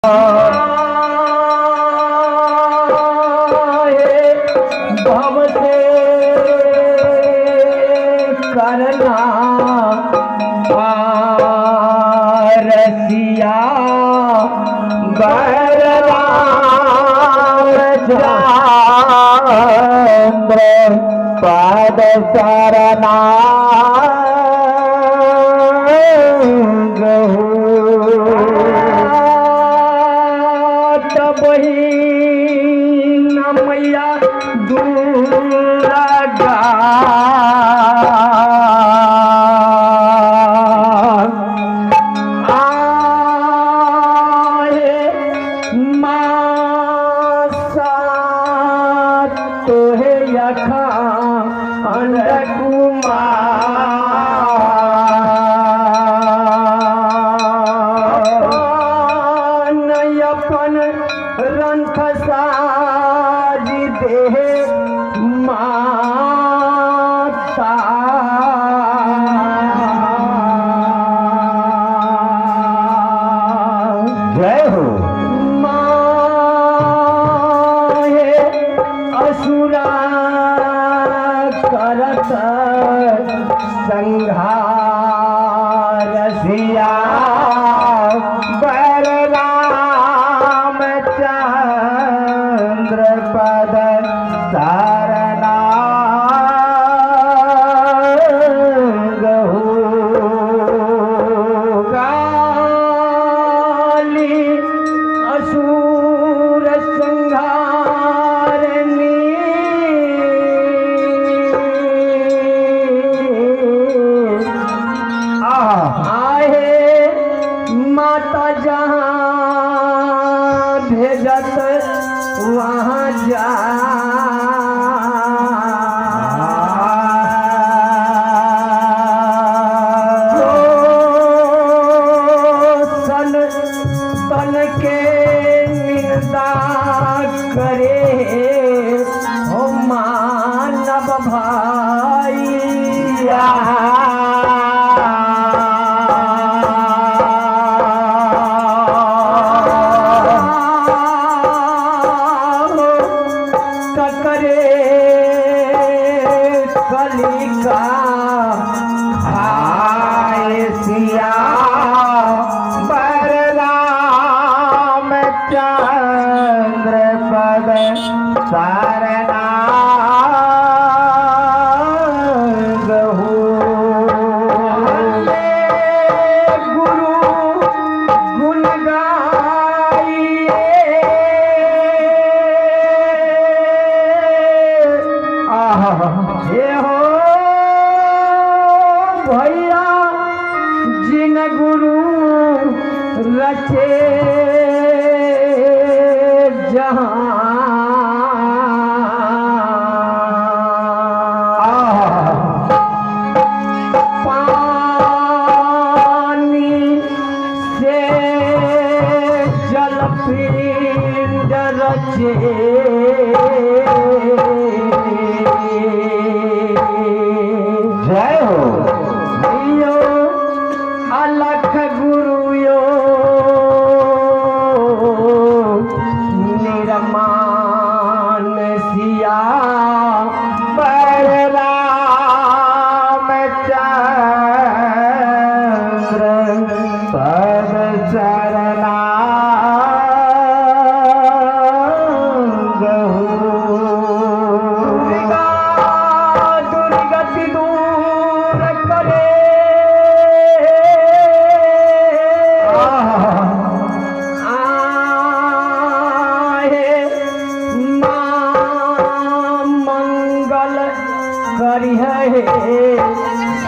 भव से करना रसिया चंद्र पद शरणा मैया दुर्गा आए मासा तोहे यखा अपन रंथ साजी दे माता जय हो माहे असुरा करत संघार सिया चंद्र पद शरणा गहु काली असुर संहारनी आहे माता जहाँ भेजत वहाँ जा सन तन के निंदा करे हो मानव भाई कलिका खाए सिया बलराम चंद्र पद शरणा गहु गुरु गुण गाइए हे हो भैया जिन गुरु रचे जहाँ पानी से जल पिंड रचे जय हो यो अलख गुरु यो निर्माण सिया बलराम चंद्र पद शरणा दुर्गति दूर करे आहे मंगल करिहे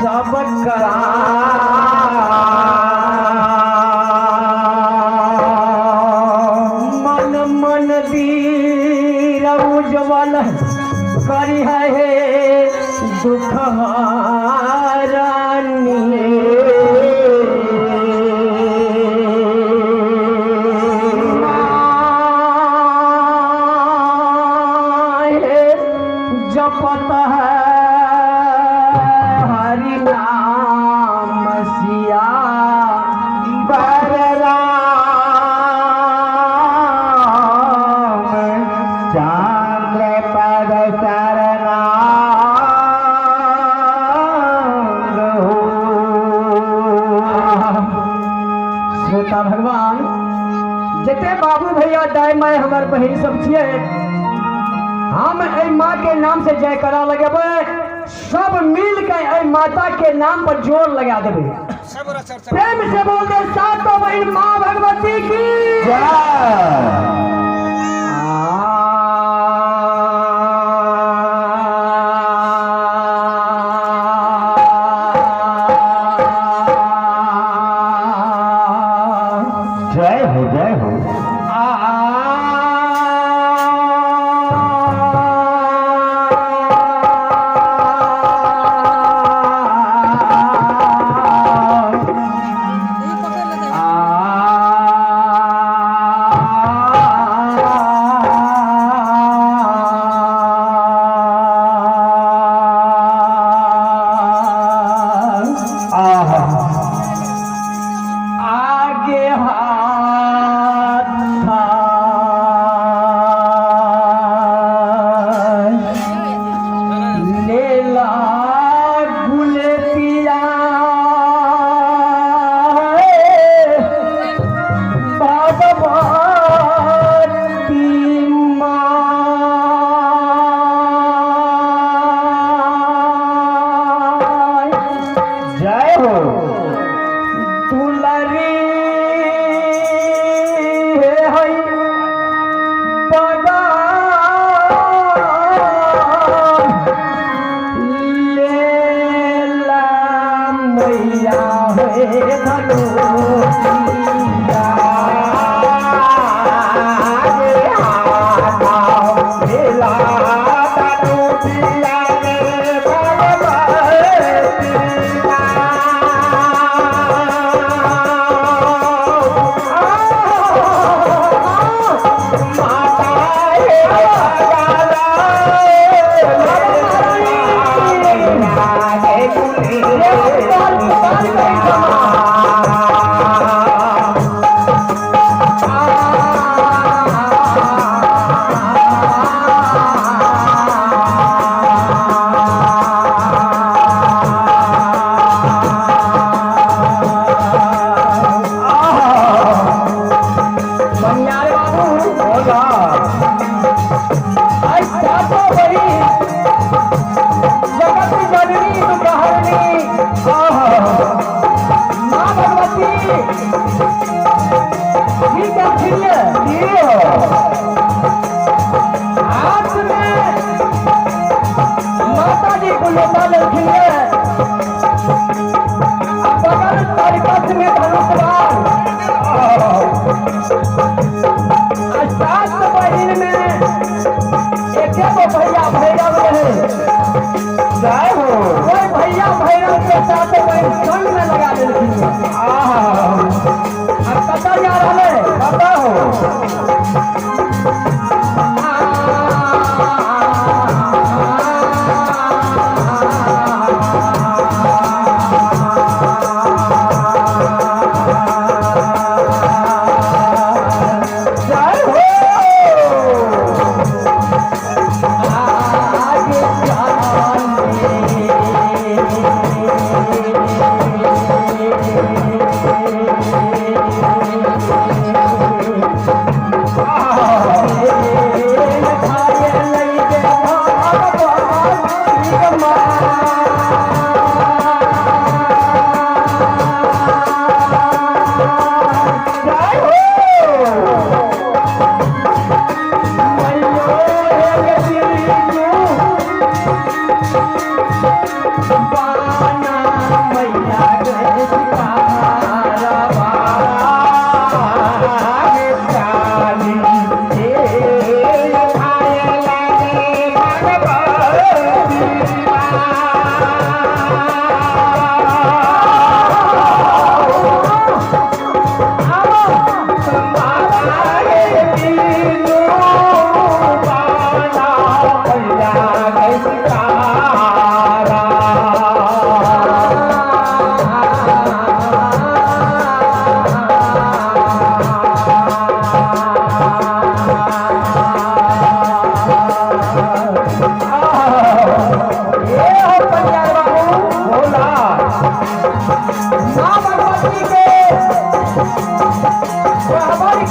सब करा मन मन वीर उज्ज्वल करिहे दुख हारनी जपत है हरि नाम सिया बलराम जते बाबू भैया दाई माय हमार बहन सब छिए हम ए माँ के नाम से जयकारा लगेबे सब मिल के ए माता के नाम पर जोर लगा देबे प्रेम से बोल दे सातों बहन माँ भगवती की जय।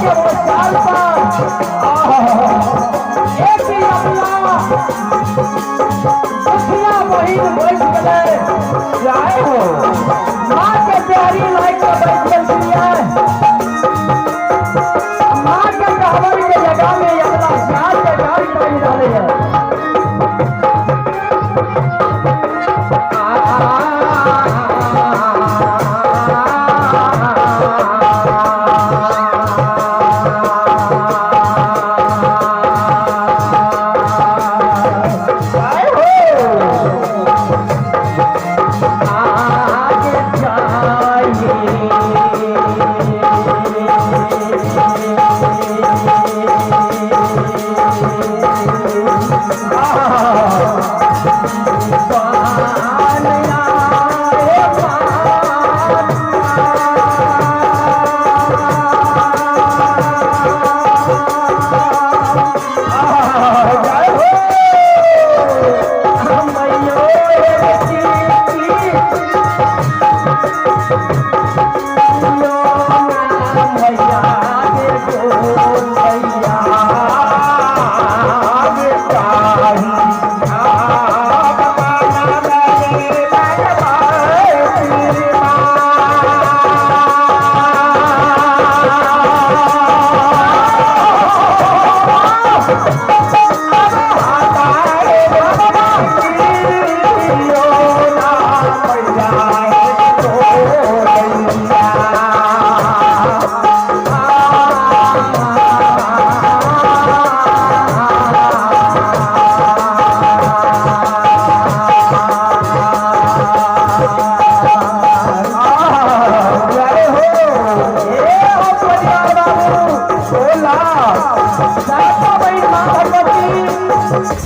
के वो चाल पर एक ही अपना दुखिया बहिन बैठ गए जाए हो माँ के प्यारी लाइक का बैठ गए माँ के कहवर के जगह में अगला प्यार के गाड़ी पाई डाले है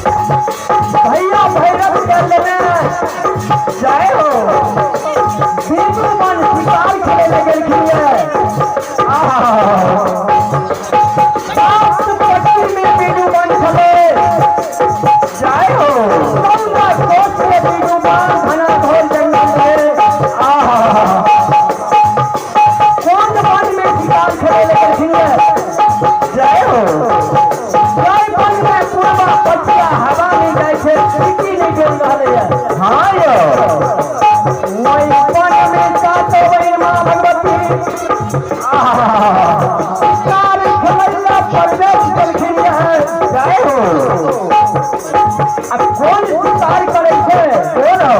भैया भैरव कर लेना जय हो बिंदु मन शिकार खेले लगे में बिंदु मन खेले जय हो दोस्त में बिंदु मन घना घोर जंगल में कौन मन में शिकार खेले लगे जय हो हवा में जैसे सिटी नहीं खेल रहे हैं हाँ यो वही वन में सातो वही माँ भगवती शिकार खेलना प्रवेश कर खिलिया है जय हो अब कौन शिकार करे थे बोलो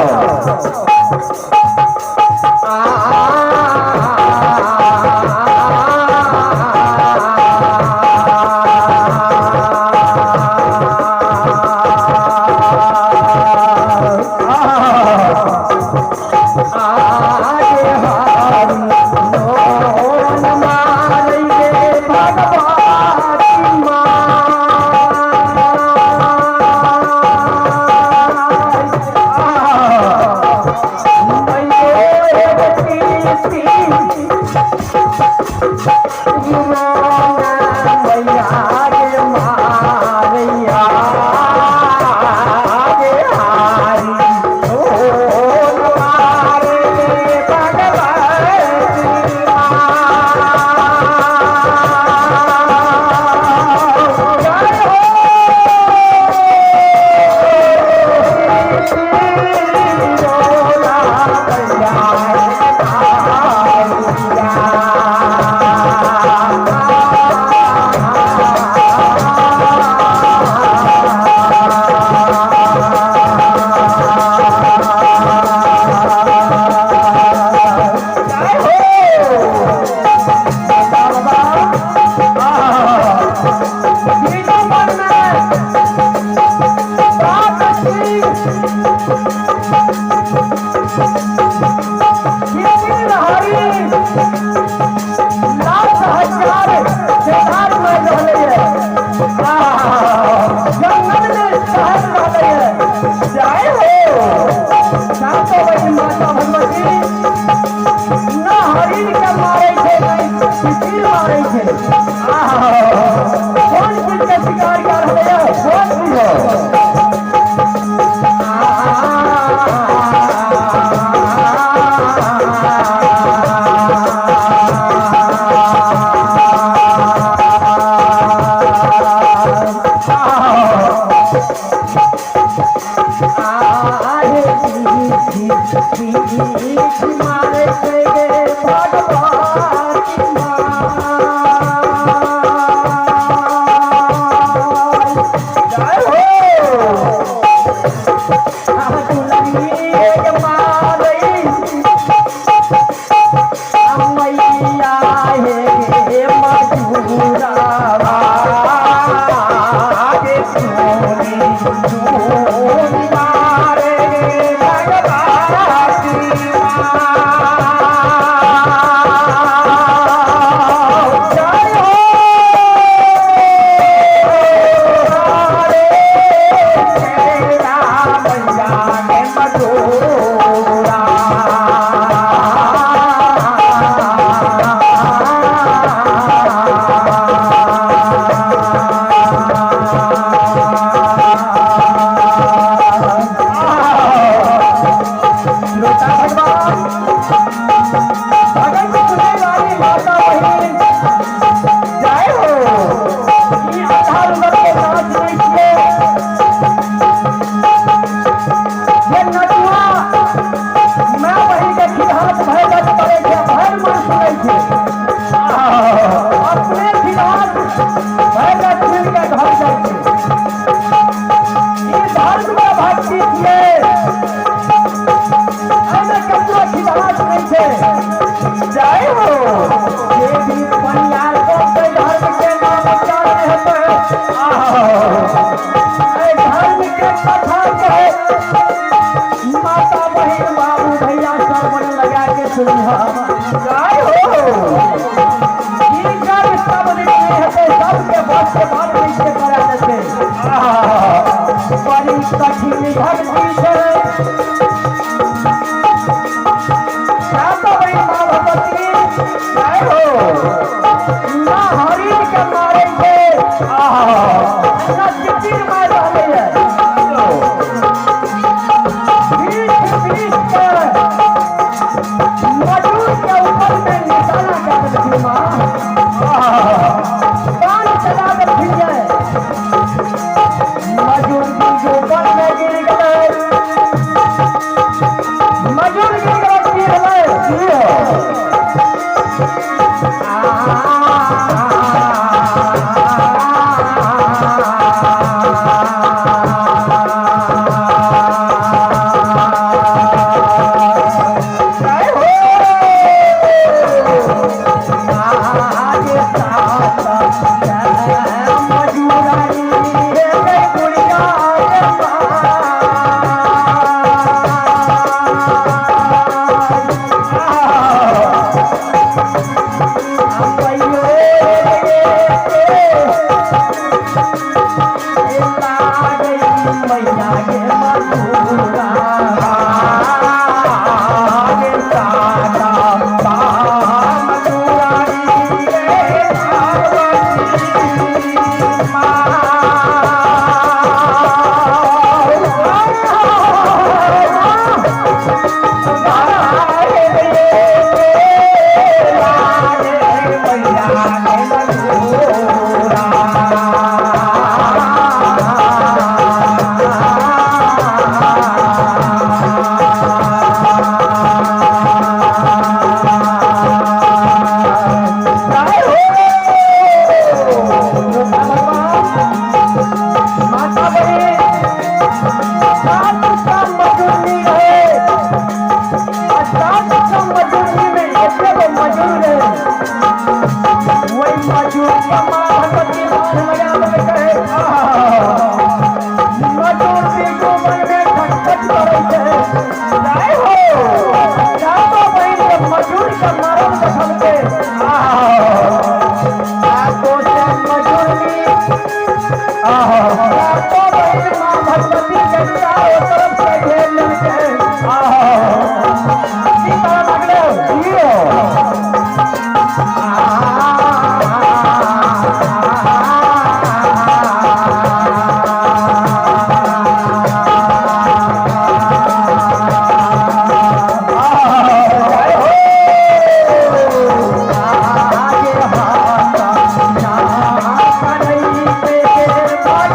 Bye.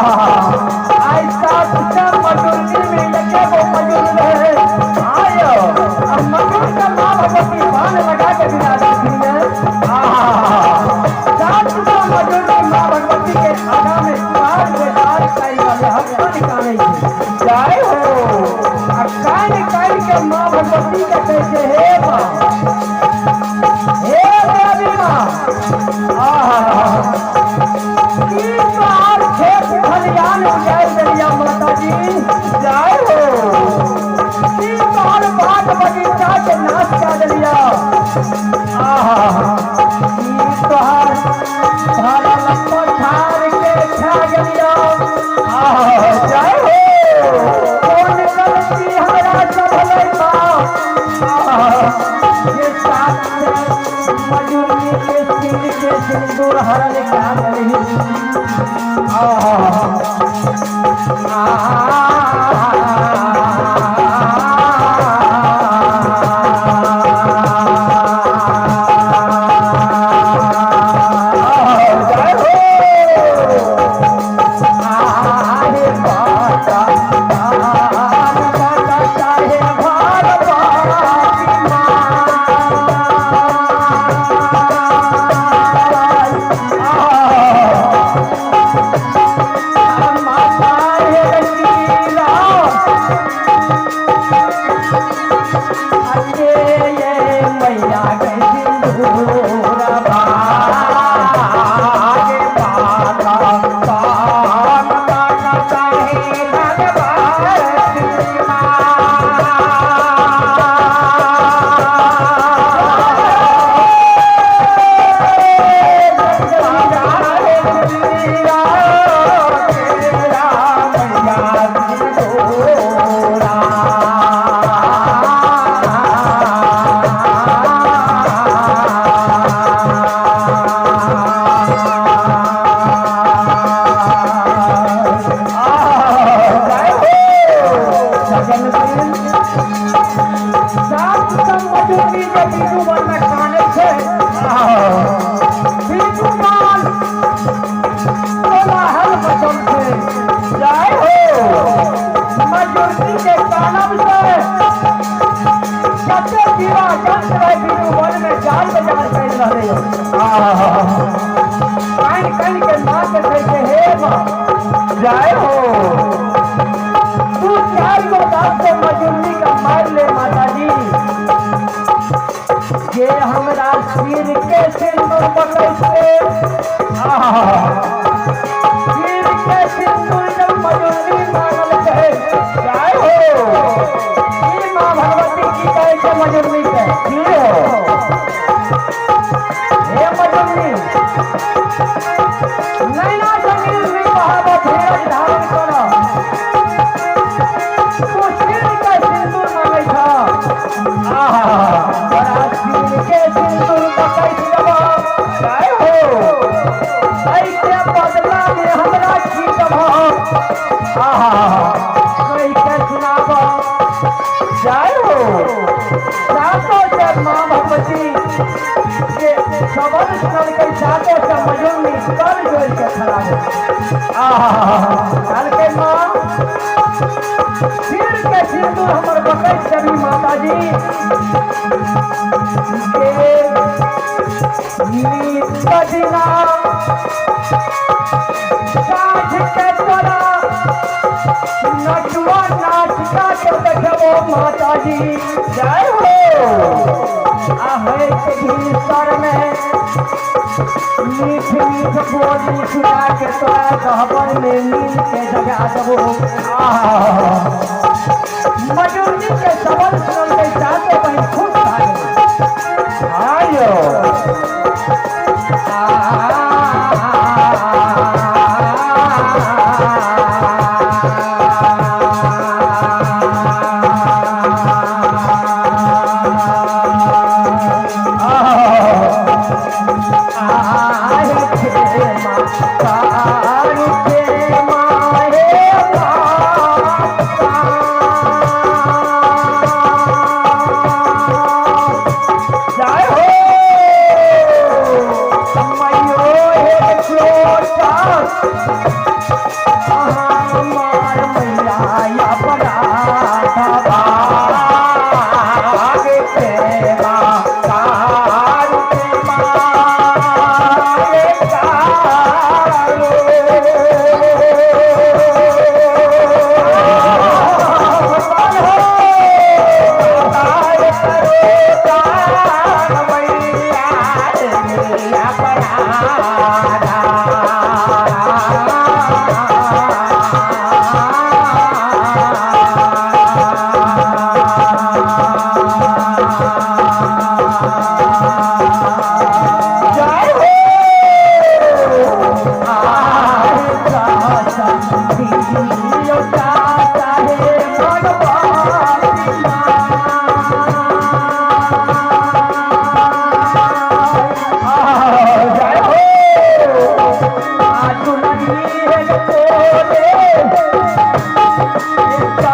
ऐसा सब मजूरी में लगे वो मजूर रहे आयो अब मजूर का माँ भगवती बाण लगा के बिना देती है सात सब मजूर की माँ भगवती के आगा में चार बेदार काई वाले हफ्ता निकाले जाए हो काई निकाल के माँ भगवती के कैसे हे माँ हे देवी माँ खेत खलियान उजाय दरिया माता जी जाए हो बाग बगीचा के नाश कर दरिया तोहार धारा लक्ष्मण झाड़ के छा गलिया जाए हो कौन गलती हमारा सब लैता ये साथ मजूरी के सिंह के सिंदूर हरण का नहीं जाए हो तू चार को बात से मजूरी का मार ले माता जी ये हमरा सिर के सिंदूर पकड़ से सिर के सिंदूर जब मजूरी मांगल कहे जाए हो ये माँ भगवती की कहे के मजूरी के हो हे मजूरी नैना जमीन में कहावत धीरज धारण करो तू सिर के सिंदूर मांगे था बड़ा सिर के सिंदूर पकड़ देबो जाए हो ऐसे बदला में हमरा की देबो कोई के सुनाबो जाए हो सातों से माँ भगवती के सबल सुन के सातों से मजूर में कर जोड़ के खड़ा है के माँ सिर के सिंदूर हमर बकई सभी माता जी के बजना साझ के तोरा नटुआ नाच का के देखबो माता जी जय हो आहे के भीतर में मीठ मीठ बोली सुना के तोरा कहबर में नील के जगा देबो मजूरी के सबल सुन के साथे बहन खुश भागे आयो का